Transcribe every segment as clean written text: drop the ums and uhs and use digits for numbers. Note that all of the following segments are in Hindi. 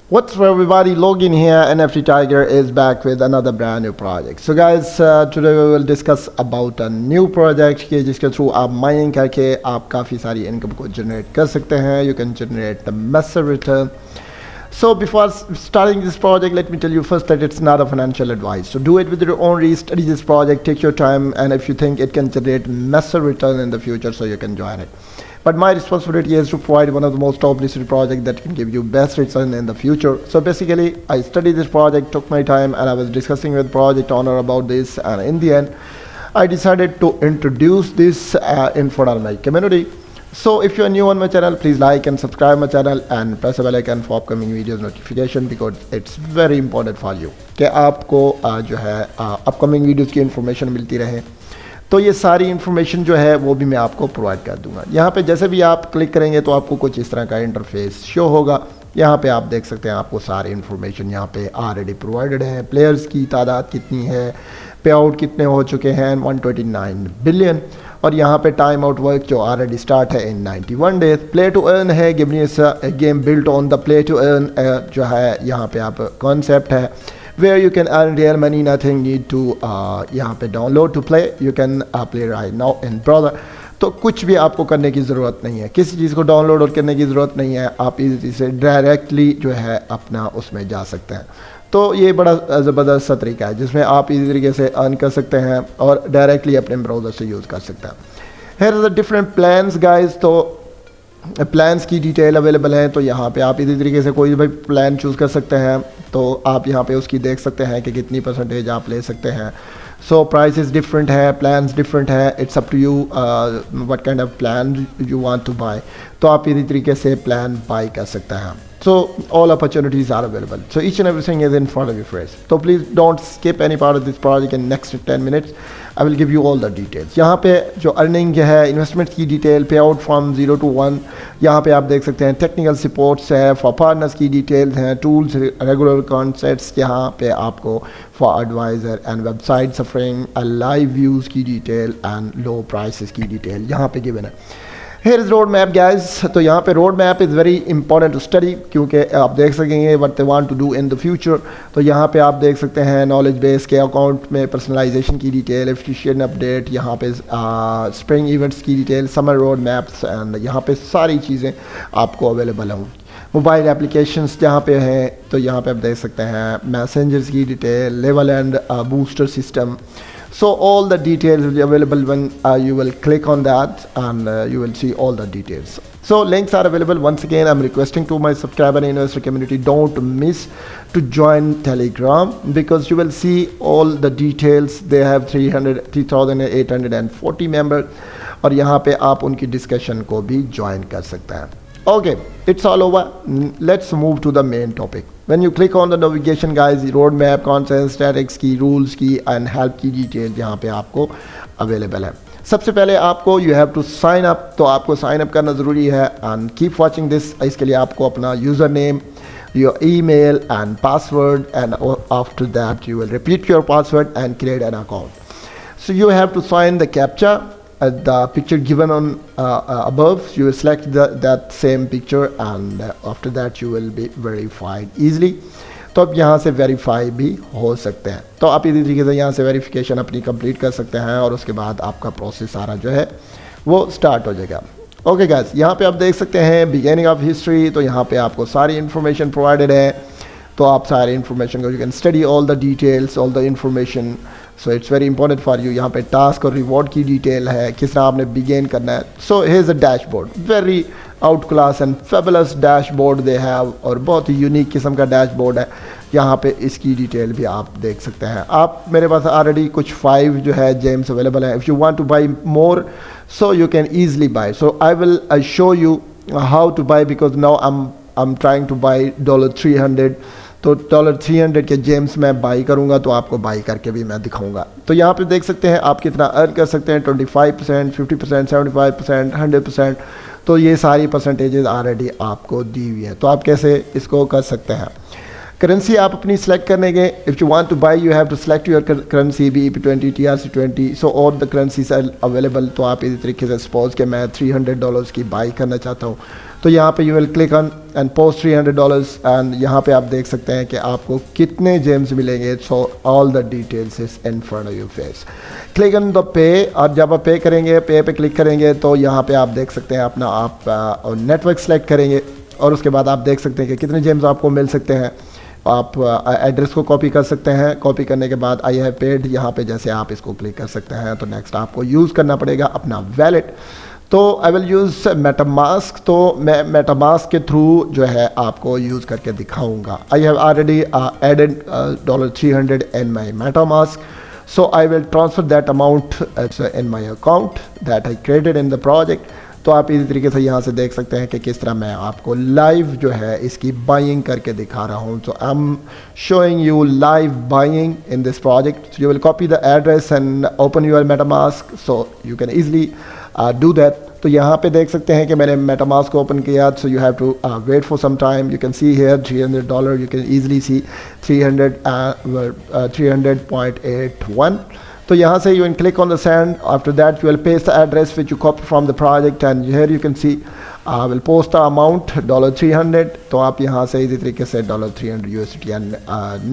What's up everybody, login here. NFT Tiger is back with another brand new project. So guys, today we will discuss about a new project कि जिसके थ्रू आप माइनिंग करके आप काफ़ी सारी इनकम को जनरेट कर सकते हैं. You can generate the massive return. So before starting this project, let me tell you first that it's not a financial advice. So do it with your own research, study this project, take your time, and if you think it can generate massive return in the future, so you can join it. But my responsibility is to provide one of the most top listed projects that can give you best return in the future. So basically, I studied this project, took my time, and I was discussing with project owner about this, and in the end, I decided to introduce this in front of my community. So if you are new on my channel, please like and subscribe my channel and press the bell icon for upcoming videos notification because it's very important for you कि आपको जो है upcoming videos की information मिलती रहे. तो ये सारी इन्फॉर्मेशन जो है वो भी मैं आपको प्रोवाइड कर दूंगा. यहाँ पे जैसे भी आप क्लिक करेंगे तो आपको कुछ इस तरह का इंटरफेस शो होगा. यहाँ पे आप देख सकते हैं आपको सारी इन्फॉर्मेशन यहाँ पे ऑलरेडी प्रोवाइडेड है. प्लेयर्स की तादाद कितनी है, पे आउट कितने हो चुके हैं 129 बिलियन, और यहाँ पे टाइम आउट वर्क जो ऑलरेडी स्टार्ट है in 91 days. Play to earn है, गिवन इस game built on the play to earn जो है यहाँ पे आप कॉन्सेप्ट है where you can earn real money, nothing need to यहाँ पे download to play, you can play right now in browser. तो कुछ भी आपको करने की ज़रूरत नहीं है, किसी चीज़ को डाउनलोड और करने की ज़रूरत नहीं है. आप इजी से डायरेक्टली जो है अपना उसमें जा सकते हैं. तो ये बड़ा ज़बरदस्त सा तरीका है जिसमें आप इजी तरीके से अर्न कर सकते हैं और डायरेक्टली अपने ब्राउज़र से यूज़ कर सकते हैं. Here are the different plans guys. तो प्लान्स की डिटेल अवेलेबल है. तो यहाँ पे आप इसी तरीके से कोई भी प्लान चूज़ कर सकते हैं. तो आप यहाँ पे उसकी देख सकते हैं कि कितनी परसेंटेज आप ले सकते हैं. सो प्राइसेस डिफरेंट है, प्लान्स डिफरेंट है. It's up to you what kind of plan you want to buy. तो आप इसी तरीके से प्लान बाय कर सकते हैं. So all opportunities are available. So each and everything is in front of your face. So please don't skip any part of this project. In next 10 minutes, I will give you all the details. यहाँ पे जो अर्निंग है, इन्वेस्टमेंट की डिटेल, पे आउट फ्रॉम 0 to 1, यहाँ पे आप देख सकते हैं. टेक्निकल सपोर्ट्स है, फॉर पार्टनर्स की डिटेल्स हैं, टूल्स, रेगुलर कॉन्सेप्ट्स यहाँ पे आपको for advisor and website suffering, live views की डिटेल एंड लो प्राइसेस की डिटेल यहाँ पे गिवन है. Here is road map guys. तो यहाँ पे road map is very important to study क्योंकि आप देख सकेंगे what they want to do in the future. तो यहाँ पे आप देख सकते हैं नॉलेज बेस के अकाउंट में पर्सनलाइजेशन की डिटेल, एफिशिएंट अपडेट, यहाँ पे स्प्रिंग इवेंट्स की detail, summer road maps, and यहाँ पे सारी चीज़ें आपको अवेलेबल होंगी. मोबाइल एप्लीकेशंस जहाँ पे हैं तो यहाँ पे आप देख सकते हैं मैसेंजर्स की detail, level and booster system. So all the details will be available when you will click on that, and you will see all the details. So links are available. Once again, I'm requesting to my subscriber and investor community, don't miss to join Telegram because you will see all the details. They have 3,840 members और यहाँ पे आप उनकी डिस्कशन को भी ज्वाइन कर सकते हैं. Okay, it's all over. Let's move to the main topic. When you click on the navigation guys, roadmap, content, statics की, rules की and help की डिटेल यहाँ पे आपको अवेलेबल है. सबसे पहले आपको you have to sign up. तो आपको sign up करना ज़रूरी है and keep watching this. इसके लिए आपको अपना user name, your email and password, and after that you will repeat your password and create an account. So you have to sign the captcha. The picture given on above, you will select that same picture and after that you will be verified easily. तो अब यहाँ से वेरीफाई भी हो सकते हैं. तो आप इसी तरीके से यहाँ से वेरिफिकेशन अपनी कंप्लीट कर सकते हैं और उसके बाद आपका प्रोसेस सारा जो है वो स्टार्ट हो जाएगा. ओके गाइस, यहाँ पे आप देख सकते हैं बिगिनिंग ऑफ हिस्ट्री. तो यहाँ पे आपको सारी इन्फॉर्मेशन प्रोवाइडेड है. तो आप सारी इन्फॉर्मेशन को you can study all the details, all the information. So it's very important for you. यहाँ पे टास्क और रिवॉर्ड की डिटेल है, किस तरह आपने बिगेन करना है. सो here is a dashboard, very out class and fabulous dashboard they have, और बहुत ही यूनिक किस्म का डैशबोर्ड है. यहाँ पे इसकी डिटेल भी आप देख सकते हैं. आप मेरे पास ऑलरेडी कुछ 5 जो है जेम्स अवेलेबल है. If you want two by more so you can easily by. So I will show you how two by because now I am trying two by $300. तो $300 के जेम्स मैं बाई करूँगा तो आपको बाई करके भी मैं दिखाऊंगा. तो यहाँ पे देख सकते हैं आप कितना अर्न कर सकते हैं. 25%, 50%, 75%, 100%. तो ये सारी परसेंटेजेस ऑलरेडी आपको दी हुई है. तो आप कैसे इसको कर सकते हैं. करेंसी आप अपनी सेलेक्ट करने के, if you want to buy you have to select your currency BP20 TRC20, so all the currencies are available. तो आप इसी तरीके से सपोज कि मैं $300 की बाई करना चाहता हूँ, तो यहाँ पे you will click on and post $300 and यहाँ पे आप देख सकते हैं कि आपको कितने जेम्स मिलेंगे। सो all the details is in front of your face. Click on the pay, और जब आप पे करेंगे, पे पे क्लिक करेंगे तो यहाँ पे आप देख सकते हैं अपना आप नेटवर्क सेलेक्ट करेंगे और उसके बाद आप देख सकते हैं कि कितने जेम्स आपको मिल सकते हैं। आप एड्रेस को कॉपी कर सकते हैं, कॉपी करने के बाद आई हैव पेड यहाँ पे जैसे आप इसको क्लिक कर सकते हैं। तो नेक्स्ट आपको यूज़ करना पड़ेगा अपना वैलेट। तो आई विल यूज़ मेटामास्क, तो मैं मेटामास्क के थ्रू जो है आपको यूज़ करके दिखाऊंगा। I have already added $300 in my MetaMask, so I will transfer that amount in my account that I created in the project. तो आप इसी तरीके से यहाँ से देख सकते हैं कि किस तरह मैं आपको लाइव जो है इसकी बाइंग करके दिखा रहा हूँ। So I am showing you live buying in this project. You will copy the address and open your MetaMask, so you can easily do that. तो यहाँ पे देख सकते हैं कि मैंने मेटामास्क को ओपन किया, so you have to wait for some time. You can see here $300, you can easily see 300.81। तो यहाँ से you can click on the send. After that you will paste the address which you copy from the project and here you can see I will post the amount $300. तो आप यहाँ से इसी तरीके से $300 USDT and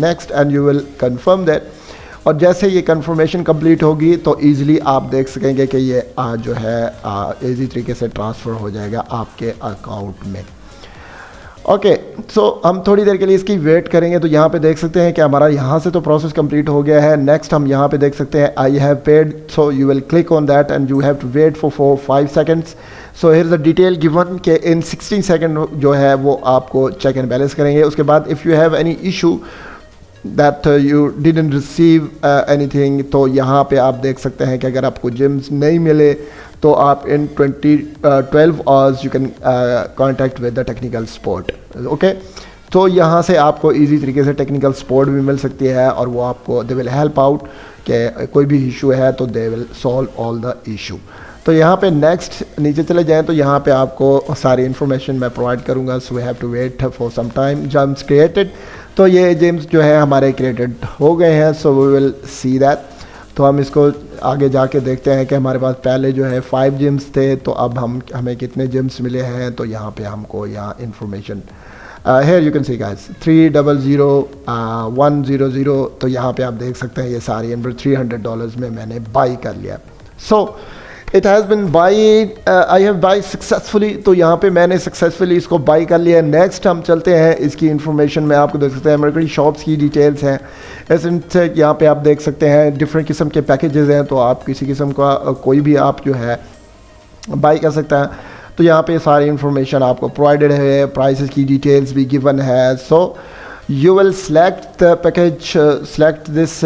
next and you will confirm that. और जैसे ये कंफर्मेशन कंप्लीट होगी तो ईजिली आप देख सकेंगे कि ये जो है इजी तरीके से ट्रांसफ़र हो जाएगा आपके अकाउंट में। ओके, सो हम थोड़ी देर के लिए इसकी वेट करेंगे। तो यहाँ पे देख सकते हैं कि हमारा यहाँ से तो प्रोसेस कंप्लीट हो गया है। नेक्स्ट हम यहाँ पे देख सकते हैं I have paid, so you will click on that and you have to wait for 4-5 seconds. So here is the detail given के इन 16 सेकेंड जो है वो आपको चेक एंड बैलेंस करेंगे। उसके बाद if you have any issue that you didn't receive anything, तो यहाँ पे आप देख सकते हैं कि अगर आपको जिम्स नहीं मिले तो आप इन 12 hours you can contact with the technical support. Okay, तो यहाँ से आपको इजी तरीके से टेक्निकल सपोर्ट भी मिल सकती है और वो आपको दे विल हेल्प आउट कि कोई भी इशू है तो they will solve all the issue. तो यहाँ पे नेक्स्ट नीचे चले जाएं तो यहाँ पे आपको सारी इन्फॉर्मेशन मैं प्रोवाइड करूँगा। So we have to wait for some time. Gems created, तो ये जेम्स जो है हमारे क्रिएटेड हो गए हैं। So we will see that. तो हम इसको आगे जाके देखते हैं कि हमारे पास पहले जो है 5 जिम्स थे, तो अब हमें कितने जिम्स मिले हैं। तो यहाँ पे हमको यहाँ information here you can see guys 300,100। तो यहाँ पे आप देख सकते हैं ये सारी इन $300 में मैंने बाई कर लिया। So it has been by, I have by successfully. तो यहाँ पे मैंने सक्सेसफुली इसको बाई कर लिया। नेक्स्ट हम चलते हैं, इसकी इन्फॉर्मेशन में आपको देख सकते हैं मेरे शॉप्स की डिटेल्स हैं। ऐसे यहाँ पे आप देख सकते हैं डिफरेंट किस्म के पैकेजेस हैं, तो आप किसी किस्म का कोई भी आप जो है बाई कर सकते हैं। तो यहाँ पे सारी इन्फॉर्मेशन आपको प्रोवाइडेड है, प्राइसेस की डिटेल्स भी गिवन है। सो you will select the package, select this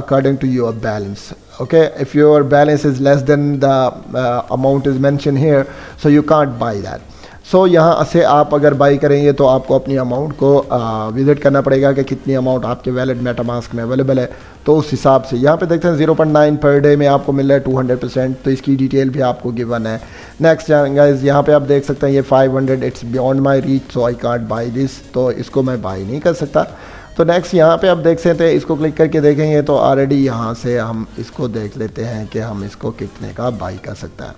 according to your balance. Okay, if your balance is less than the amount is mentioned here, so you can't buy that. सो यहाँ से आप अगर बाई करेंगे तो आपको अपनी अमाउंट को विजिट करना पड़ेगा कि कितनी अमाउंट आपके वैलेट मेटामास्क में अवेलेबल है। तो उस हिसाब से यहाँ पे देखते हैं 0.9 पर डे में आपको मिल रहा है 200%। तो इसकी डिटेल भी आपको गिवन है। नेक्स्ट गाइस यहाँ पे आप देख सकते हैं ये 500 it's beyond my reach, so I can't by this. तो इसको मैं बाई नहीं कर सकता। तो नेक्स्ट यहाँ पे आप देख सकते हैं, इसको क्लिक करके देखेंगे तो ऑलरेडी यहाँ से हम इसको देख लेते हैं कि हम इसको कितने का बाई कर सकते हैं।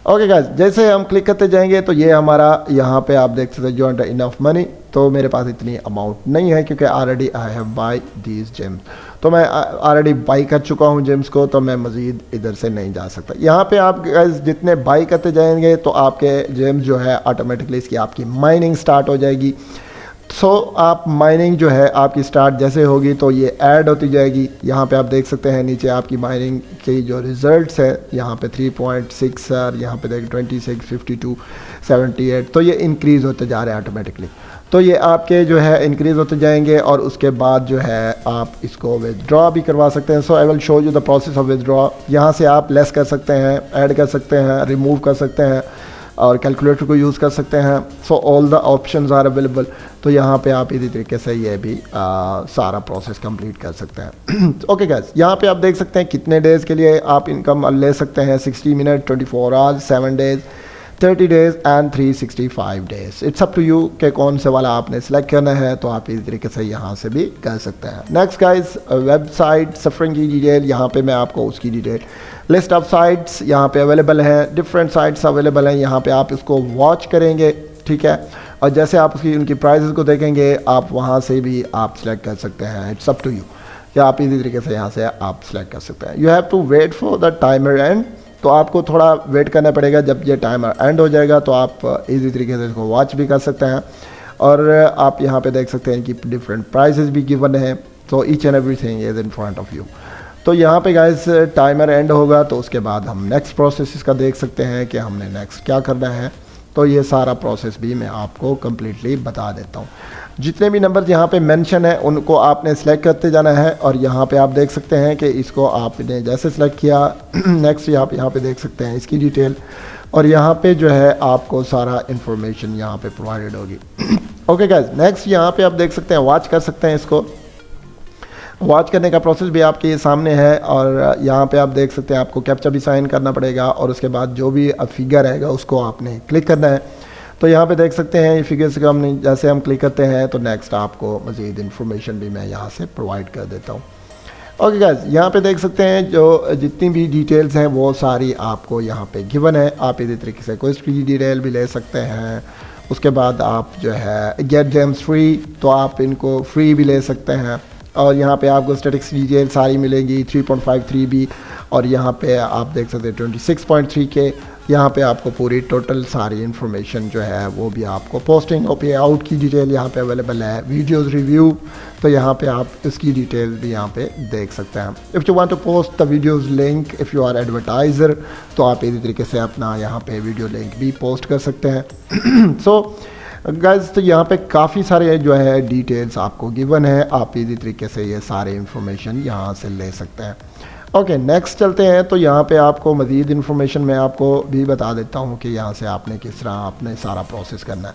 ओके गाइस, जैसे हम क्लिक करते जाएंगे तो ये हमारा यहाँ पे आप देख सकते हैं जो इनफ मनी। तो मेरे पास इतनी अमाउंट नहीं है क्योंकि already I have by these James. तो मैं ऑलरेडी बाई कर चुका हूँ जेम्स को, तो मैं मज़ीद इधर से नहीं जा सकता। यहाँ पे आप गाइस जितने बाई करते जाएंगे तो आपके जेम्स जो है ऑटोमेटिकली इसकी आपकी माइनिंग स्टार्ट हो जाएगी। सो आप माइनिंग जो है आपकी स्टार्ट जैसे होगी तो ये ऐड होती जाएगी। यहाँ पे आप देख सकते हैं नीचे आपकी माइनिंग के जो रिजल्ट्स हैं, यहाँ पे 3.6 और यहाँ पे देख 26, 52, 78। तो ये इंक्रीज़ होते जा रहे हैं ऑटोमेटिकली। तो ये आपके जो है इंक्रीज़ होते जाएंगे और उसके बाद जो है आप इसको विदड्रॉ भी करवा सकते हैं। So I will show you the process of withdraw. यहाँ से आप लेस कर सकते हैं, ऐड कर सकते हैं, रिमूव कर सकते हैं और कैलकुलेटर को यूज़ कर सकते हैं। So all the options are available. तो यहाँ पे आप इसी तरीके से ये भी सारा प्रोसेस कंप्लीट कर सकते हैं। ओके गाइस, यहाँ पे आप देख सकते हैं कितने डेज़ के लिए आप इनकम ले सकते हैं। 60 minute, 24 hours, 7 days, 30 days and 365 days. It's up to you कि कौन से वाला आपने सेलेक्ट करना है, तो आप इसी तरीके से यहाँ से भी कर सकते हैं। नेक्स्ट गाइस, वेबसाइट सफरिंग की डिटेल, यहाँ पे मैं आपको उसकी डिटेल, लिस्ट ऑफ साइट्स यहाँ पे अवेलेबल है, डिफरेंट साइट्स अवेलेबल हैं, यहाँ पे आप इसको वॉच करेंगे, ठीक है। और जैसे आप उसकी उनकी प्राइसेस को देखेंगे, आप वहाँ से भी आप सेलेक्ट कर सकते हैं। इट्स अप टू यू, या आप इसी तरीके से यहाँ से आप सेलेक्ट कर सकते हैं। You have to wait for the timer end, तो आपको थोड़ा वेट करना पड़ेगा। जब ये टाइमर एंड हो जाएगा तो आप इजी तरीके से इसको वॉच भी कर सकते हैं। और आप यहाँ पे देख सकते हैं कि डिफरेंट प्राइसेस भी गिवन है, तो each and everything is in front of you. तो यहाँ पे गाइस टाइमर एंड होगा तो उसके बाद हम नेक्स्ट प्रोसेस इसका देख सकते हैं कि हमने नेक्स्ट क्या करना है। तो ये सारा प्रोसेस भी मैं आपको कम्प्लीटली बता देता हूँ। जितने भी नंबर्स यहाँ पे मेंशन है उनको आपने सेलेक्ट करते जाना है। और यहाँ पे आप देख सकते हैं कि इसको आपने जैसे सेलेक्ट किया नेक्स्ट आप यहाँ पे देख सकते हैं इसकी डिटेल, और यहाँ पे जो है आपको सारा इन्फॉर्मेशन यहाँ पे प्रोवाइडेड होगी। ओके गाइस, नेक्स्ट यहाँ पे आप देख सकते हैं वॉच कर सकते हैं इसको। वॉच करने का प्रोसेस भी आपके सामने है, और यहाँ पे आप देख सकते हैं आपको कैप्चा भी साइन करना पड़ेगा, और उसके बाद जो भी फिगर रहेगा उसको आपने क्लिक करना है। तो यहाँ पे देख सकते हैं ये फिगर्स का हमने जैसे हम क्लिक करते हैं तो नेक्स्ट आपको मज़ीद इन्फॉर्मेशन भी मैं यहाँ से प्रोवाइड कर देता हूँ। ओके गाइस, यहाँ पे देख सकते हैं जो जितनी भी डिटेल्स हैं वो सारी आपको यहाँ पे गिवन है। आप इसी तरीके से कोई की डिटेल भी ले सकते हैं। उसके बाद आप जो है गेट जेम्स फ्री, तो आप इनको फ्री भी ले सकते हैं। और यहाँ पे आपको स्टैटिक्स डिटेल सारी मिलेंगी 3.53 भी, और यहाँ पे आप देख सकते हैं 26.3 के। यहाँ पे आपको पूरी टोटल सारी इन्फॉर्मेशन जो है वो भी आपको पोस्टिंग और पे आउट की डिटेल यहाँ पे अवेलेबल है। वीडियोस रिव्यू, तो यहाँ पे आप इसकी डिटेल भी यहाँ पे देख सकते हैं। If you want to post the videos link, if you are advertiser, तो आप इसी तरीके से अपना यहाँ पे वीडियो लिंक भी पोस्ट कर सकते हैं। सो गाइस, तो यहाँ पे काफ़ी सारे जो है डिटेल्स आपको गिवन है। आप इसी तरीके से ये सारे इन्फॉर्मेशन यहाँ से ले सकते हैं। ओके, नेक्स्ट चलते हैं। तो यहाँ पे आपको मज़ीद इन्फॉर्मेशन मैं आपको भी बता देता हूँ कि यहाँ से आपने किस तरह आपने सारा प्रोसेस करना है।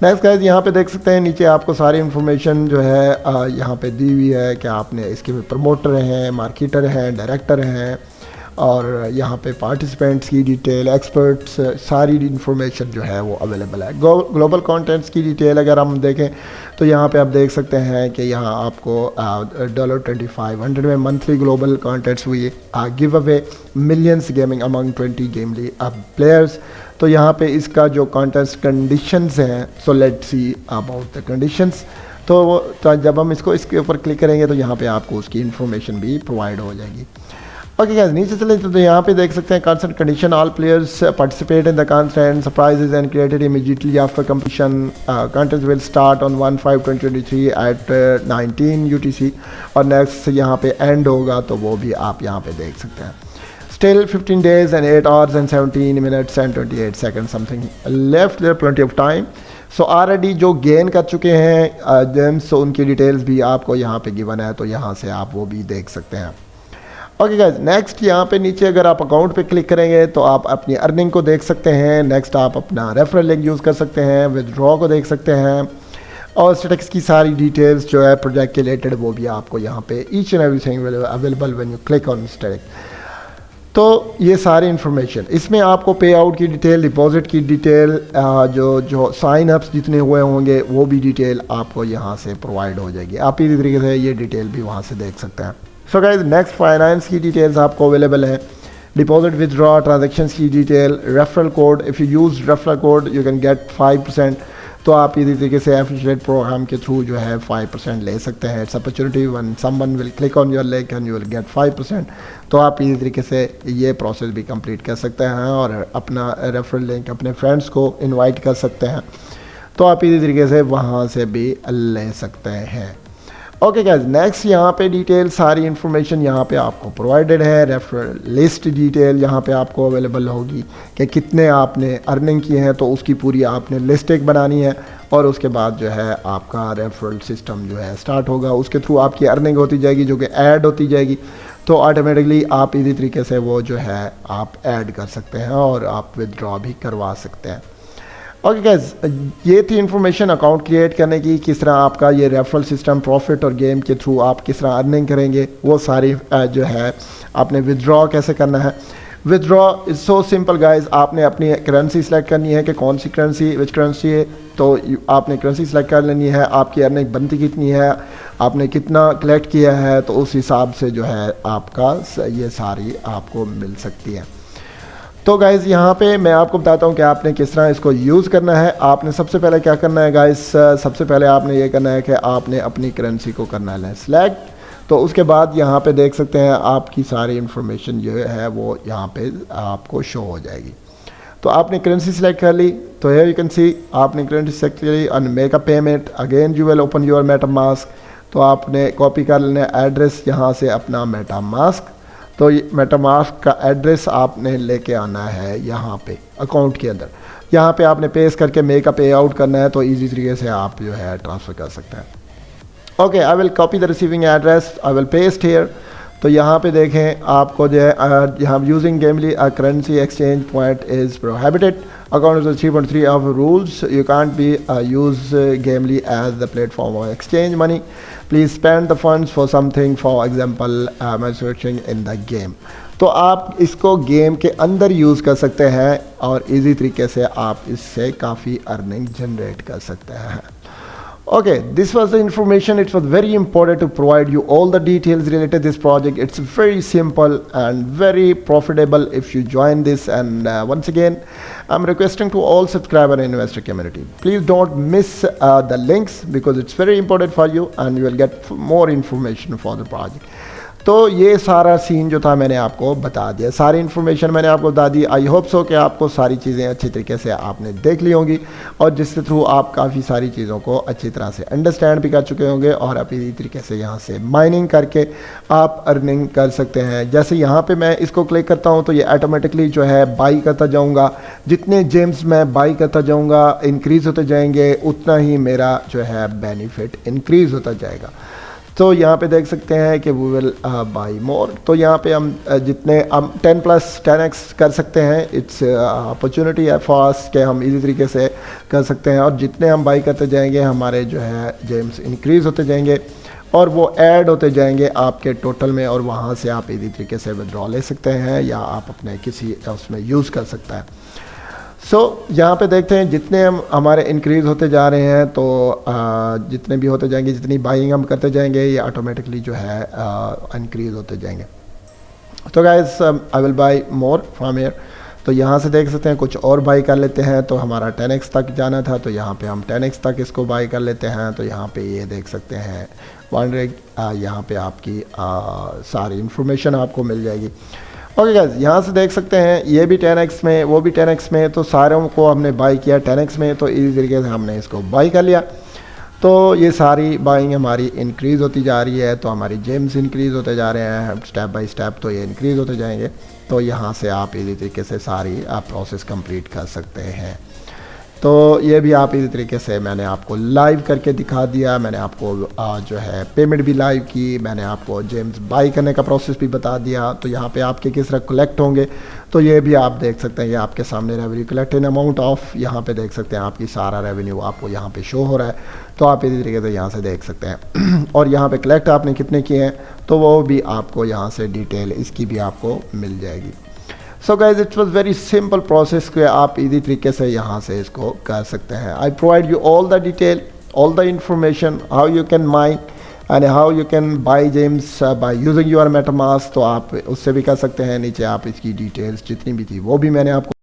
नेक्स्ट गाइस, यहाँ पे देख सकते हैं नीचे आपको सारी इन्फॉर्मेशन जो है यहाँ पे दी हुई है कि आपने इसके में प्रमोटर हैं, मार्केटर हैं, डायरेक्टर हैं, और यहाँ पे पार्टिसिपेंट्स की डिटेल, एक्सपर्ट्स, सारी इन्फॉर्मेशन जो है वो अवेलेबल है। ग्लोबल कंटेंट्स की डिटेल अगर हम देखें तो यहाँ पे आप देख सकते हैं कि यहाँ आपको $2500 में मंथली ग्लोबल कंटेंट्स हुई give away millions gaming among 20 Gamely players. तो यहाँ पे इसका जो कंटेंट्स कंडीशंस हैं, so let's see about the conditions. तो जब हम इसके ऊपर क्लिक करेंगे तो यहाँ पे आपको उसकी इन्फॉर्मेशन भी प्रोवाइड हो जाएगी। ओके गाइस, नीचे चले तो यहाँ पे देख सकते हैं consent condition, all players participate in the content, surprises and created immediately after completion, content will start on 1/5/2023 at 19 UTC, और नेक्स्ट यहाँ पे एंड होगा तो वो भी आप यहाँ पे देख सकते हैं। Still 15 days and 8 hours and 17 minutes and 28 seconds something left, there plenty of time. So already जो गेन कर चुके हैं जेम्स, तो उनकी डिटेल्स भी आपको यहाँ पे गिवन है, तो यहाँ से आप वो भी देख सकते हैं। ओके गाइस, नेक्स्ट यहाँ पे नीचे अगर आप अकाउंट पे क्लिक करेंगे तो आप अपनी अर्निंग को देख सकते हैं। नेक्स्ट आप अपना रेफरल लिंक यूज़ कर सकते हैं, विदड्रॉ को देख सकते हैं, और स्टैटिक्स की सारी डिटेल्स जो है प्रोजेक्ट के रिलेटेड वो भी आपको यहाँ पे each and everything available when you click on statics. तो ये सारी इन्फॉर्मेशन इसमें आपको पे आउट की डिटेल, डिपॉजिट की डिटेल, जो साइन अप्स जितने हुए होंगे वो भी डिटेल आपको यहाँ से प्रोवाइड हो जाएगी। आप इसी तरीके से ये डिटेल भी वहाँ से देख सकते हैं। सो गाइस, नेक्स्ट फाइनेंस की डिटेल्स आपको अवेलेबल है, डिपॉजिट विदड्रॉ, ट्रांजेक्शंस की detail, referral code, if you use referral code you can get 5%। तो आप इसी तरीके से एफिलिएट प्रोग्राम के थ्रू जो है 5% ले सकते हैं। It's opportunity when someone will click on your link and you will get 5%। तो आप इसी तरीके से ये प्रोसेस भी कंप्लीट कर सकते हैं और अपना रेफरल लिंक अपने फ्रेंड्स को इनवाइट कर सकते हैं। तो आप इसी तरीके से वहाँ से भी ले सकते हैं। ओके गाइस, नेक्स्ट यहाँ पे डिटेल सारी इन्फॉर्मेशन यहाँ पे आपको प्रोवाइडेड है। रेफरल लिस्ट डिटेल यहाँ पे आपको अवेलेबल होगी कि कितने आपने अर्निंग की है, तो उसकी पूरी आपने लिस्ट एक बनानी है, और उसके बाद जो है आपका रेफरल सिस्टम जो है स्टार्ट होगा। उसके थ्रू आपकी अर्निंग होती जाएगी जो कि ऐड होती जाएगी, तो ऑटोमेटिकली आप इसी तरीके से वो जो है आप ऐड कर सकते हैं और आप विदड्रॉ भी करवा सकते हैं। ओके गाइस, ये थी इन्फॉर्मेशन अकाउंट क्रिएट करने की, किस तरह आपका ये रेफरल सिस्टम प्रॉफिट और गेम के थ्रू आप किस तरह अर्निंग करेंगे, वो सारी जो है आपने विदड्रॉ कैसे करना है withdraw is so simple guys, आपने अपनी करेंसी सेलेक्ट करनी है कि कौन सी करेंसी विच करेंसी है, तो आपने करेंसी सेलेक्ट कर लेनी है, आपकी अर्निंग बनती कितनी है, आपने कितना कलेक्ट किया है, तो उस हिसाब से जो है आपका ये सारी आपको मिल सकती है। तो गाइज़ यहाँ पे मैं आपको बताता हूँ कि आपने किस तरह इसको यूज़ करना है। आपने सबसे पहले क्या करना है गाइज़, सबसे पहले आपने ये करना है कि आपने अपनी करेंसी को करना है सेलेक्ट। तो उसके बाद यहाँ पे देख सकते हैं आपकी सारी इन्फॉर्मेशन जो है वो यहाँ पे आपको शो हो जाएगी। तो आपने करेंसी सेलेक्ट कर ली, तो हियर यू कैन सी आपने करेंसी सेलेक्ट कर ली and make a payment, again you will open your MetaMask. तो आपने कॉपी कर लेना है एड्रेस यहाँ से अपना मेटामास्क, तो मेटामास्क का एड्रेस आपने लेके आना है यहाँ पे अकाउंट के अंदर, यहाँ पे आपने पेस्ट करके मेक अ पे आउट करना है, तो इजी तरीके से आप जो है ट्रांसफ़र कर सकते हैं। Okay, I will copy the receiving address, I will paste here. तो यहाँ पे देखें आपको जो है यहाँ using Gamely a currency exchange point is prohibited according to 3.3 of rules, you can't be use Gamely as the platform of exchange money, please spend the funds for something, for example manufacturing in the game. तो आप इसको गेम के अंदर यूज़ कर सकते हैं और इजी तरीके से आप इससे काफ़ी अर्निंग जनरेट कर सकते हैं। Okay, this was the information. It was very important to provide you all the details related to this project. It's very simple and very profitable if you join this. And once again, I'm requesting to all subscriber and investor community, please don't miss the links because it's very important for you and you will get more information for the project. तो ये सारा सीन जो था मैंने आपको बता दिया, सारी इन्फॉर्मेशन मैंने आपको बता दी। आई होप सो कि आपको सारी चीज़ें अच्छी तरीके से आपने देख ली होंगी और जिसके थ्रू आप काफ़ी सारी चीज़ों को अच्छी तरह से अंडरस्टैंड भी कर चुके होंगे और आप इसी तरीके से यहाँ से माइनिंग करके आप अर्निंग कर सकते हैं। जैसे यहाँ पे मैं इसको क्लिक करता हूँ तो ये ऑटोमेटिकली जो है बाई करता जाऊँगा, जितने जेम्स मैं बाई करता जाऊँगा इंक्रीज़ होते जाएंगे, उतना ही मेरा जो है बेनिफिट इंक्रीज़ होता जाएगा। तो यहाँ पे देख सकते हैं कि वी विल बाई मोर। तो यहाँ पे हम जितने हम 10 + 10x कर सकते हैं, इट्स अपॉर्चुनिटी है फॉर अस कि हम इजी तरीके से कर सकते हैं और जितने हम बाई करते जाएंगे हमारे जो है जेम्स इंक्रीज़ होते जाएंगे और वो ऐड होते जाएंगे आपके टोटल में और वहाँ से आप इजी तरीके से विड्रॉ ले सकते हैं या आप अपने किसी उसमें यूज़ कर सकता है। यहाँ पे देखते हैं जितने हम हमारे इंक्रीज़ होते जा रहे हैं तो जितने भी होते जाएंगे, जितनी बाइंग हम करते जाएंगे ये ऑटोमेटिकली जो है इंक्रीज़ होते जाएंगे। तो guys I will by more from here. तो यहाँ से देख सकते हैं कुछ और बाई कर लेते हैं। तो हमारा 10x तक जाना था तो यहाँ पे हम 10x तक इसको बाई कर लेते हैं। तो यहाँ पे ये देख सकते हैं यहाँ पे आपकी सारी इन्फॉर्मेशन आपको मिल जाएगी। ओके गाइस, यहाँ से देख सकते हैं ये भी 10x में, वो भी 10x में, तो सारों को हमने बाई किया 10x में। तो इसी तरीके से हमने इसको बाई कर लिया। तो ये सारी बाइंग हमारी इंक्रीज़ होती जा रही है, तो हमारी जेम्स इंक्रीज़ होते जा रहे हैं स्टेप बाय स्टेप, तो ये इंक्रीज़ होते जाएंगे। तो यहाँ से आप इसी तरीके से सारी आप प्रोसेस कंप्लीट कर सकते हैं। तो ये भी आप इसी तरीके से मैंने आपको लाइव करके दिखा दिया, मैंने आपको जो है पेमेंट भी लाइव की, मैंने आपको जेम्स बाई करने का प्रोसेस भी बता दिया। तो यहाँ पे आपके किस तरह कलेक्ट होंगे तो ये भी आप देख सकते हैं, ये आपके सामने revenue collect in amount of, यहाँ पे देख सकते हैं आपकी सारा रेवेन्यू आपको यहाँ पे शो हो रहा है। तो आप इसी तरीके से यहाँ से देख सकते हैं और यहाँ पे कलेक्ट आपने कितने किए हैं तो वो भी आपको यहाँ से डिटेल इसकी भी आपको मिल जाएगी। So guys it was very simple process के आप इजी तरीके से यहाँ से इसको कर सकते हैं। I provide you all the detail, all the information how you can mine and how you can buy James by using your MetaMask. तो आप उससे भी कर सकते हैं, नीचे आप इसकी डिटेल्स जितनी भी थी वो भी मैंने आपको